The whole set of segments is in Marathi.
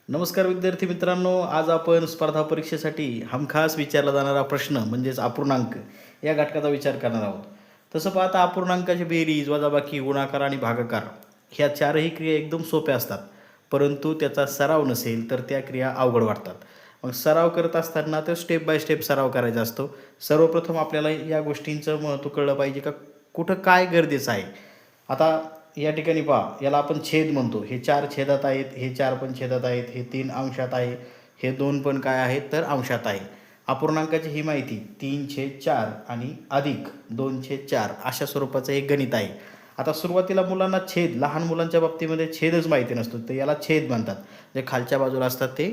नमस्कार विद्यार्थी मित्रांनो, आज आपण स्पर्धा परीक्षेसाठी हमखास विचारला जाणारा प्रश्न म्हणजेच अपूर्णांक या घटकाचा विचार करणार आहोत. तसं पाहता अपूर्णांकाची बेरीज, वजाबाकी, गुणाकार आणि भागाकार ह्या चारही क्रिया एकदम सोप्या असतात, परंतु त्याचा सराव नसेल तर त्या क्रिया अवघड वाटतात. मग सराव करत असताना तर स्टेप बाय स्टेप सराव करायचा असतो. सर्वप्रथम आपल्याला या गोष्टींचं महत्त्व कळलं पाहिजे का कुठं काय गरजेचं आहे. आता या ठिकाणी पहा, याला आपण छेद म्हणतो. हे 4 छेदात आहेत, हे 4 पण छेदात आहेत, हे 3 अंशात आहे, हे 2 पण काय आहेत तर अंशात आहे. अपूर्णांकाची ही माहिती 3/4 आणि अधिक 2/4 अशा स्वरूपाचं एक गणित आहे. आता सुरुवातीला मुलांना छेद, लहान मुलांच्या बाबतीमध्ये छेदच माहिती नसतो, तर याला छेद म्हणतात. जे खालच्या बाजूला असतात ते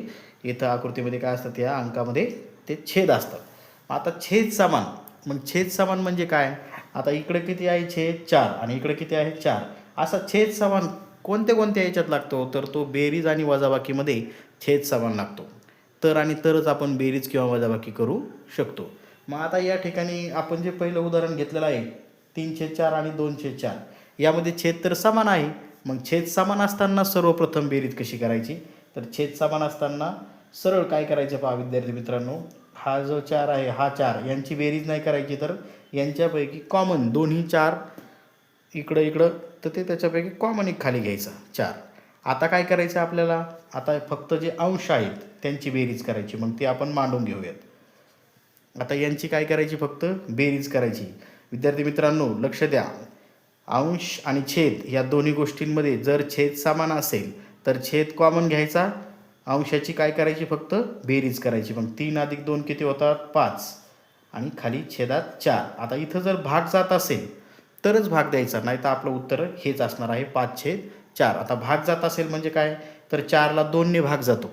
इथं आकृतीमध्ये काय असतात, या अंकामध्ये ते छेद असतात. आता छेद समान, मग छेद समान म्हणजे काय? आता इकडे किती आहे छेद 4 आणि इकडे किती आहे 4. असा छेद समान कोणत्या कोणत्या याच्यात लागतो तर तो बेरीज आणि वजाबाकीमध्ये छेद समान लागतो. तर आणि तरच आपण बेरीज किंवा वजाबाकी करू शकतो. मग आता या ठिकाणी आपण जे पहिलं उदाहरण घेतलेलं आहे 3/4 आणि 2/4 यामध्ये छेद तर समान आहे. मग छेद समान असताना सर्वप्रथम बेरीज कशी करायची तर छेद समान असताना सरळ काय करायचं पहा विद्यार्थी मित्रांनो, हा जो 4 आहे हा 4 यांची बेरीज नाही करायची तर यांच्यापैकी कॉमन दोन्ही 4 इकडं तर ते त्याच्यापैकी कॉमन एक खाली घ्यायचा 4. आता काय करायचं आपल्याला, आता फक्त जे अंश आहेत त्यांची बेरीज करायची. मग ती आपण मांडून घेऊयात. आता यांची काय करायची, फक्त बेरीज करायची. विद्यार्थी मित्रांनो लक्ष द्या, अंश आणि छेद या दोन्ही गोष्टींमध्ये जर छेद समान असेल तर छेद कॉमन घ्यायचा, अंशाची काय करायची फक्त बेरीज करायची. मग 3 अधिक 2 किती होतात 5 आणि खाली छेदात 4. आता इथं जर भाग जात असेल तरच भाग द्यायचा, नाही तर आपलं उत्तर हेच असणार आहे 5/4. आता भाग जात असेल म्हणजे काय तर 4ला 2ने भाग जातो,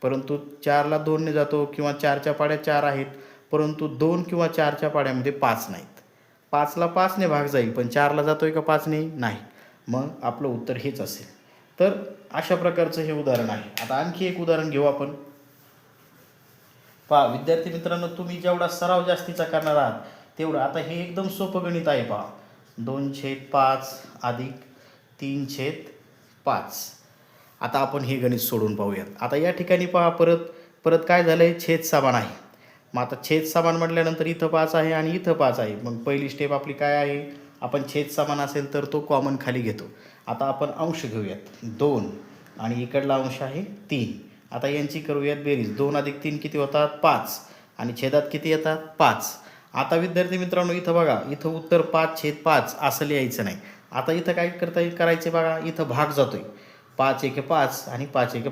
परंतु 4ला 2ने जातो किंवा 4च्या पाड्या 4 आहेत, परंतु 2 किंवा 4च्या पाड्यामध्ये 5 नाहीत. 5ला 5ने भाग जाईल पण 4ला जातोय का 5ने नाही. मग आपलं उत्तर हेच असेल. तर अशा प्रकारचं हे उदाहरण आहे. आता आणखी एक उदाहरण घेऊ आपण. पहा विद्यार्थी मित्रांनो, तुम्ही जेवढा सराव जास्तीचा करणार आहात तेवढं, आता हे एकदम सोपं गणित आहे. पहा 2/5 अधिक 3/5. आता आपण हे गणित सोडून पाहूयात. आता या ठिकाणी पहा परत परत काय झालं आहे, छेद समान आहे. मग आता छेद समान म्हटल्यानंतर इथं 5 आहे आणि इथं 5 आहे. मग पहिली स्टेप आपली काय आहे, आपण छेद समान असेल तर तो कॉमन खाली घेतो. आता आपण अंश घेऊयात 2 आणि इकडला अंश आहे 3. आता यांची करूयात बेरीज. 2 अधिक 3 किती होतात 5 आणि छेदात किती येतात 5. आता विद्यार्थी मित्रांनो इथं बघा, इथं उत्तर 5/5 असं लिहायचं नाही. आता इथं काय करायचं बघा, इथं भाग जातोय 5 1 5 आणि 5 1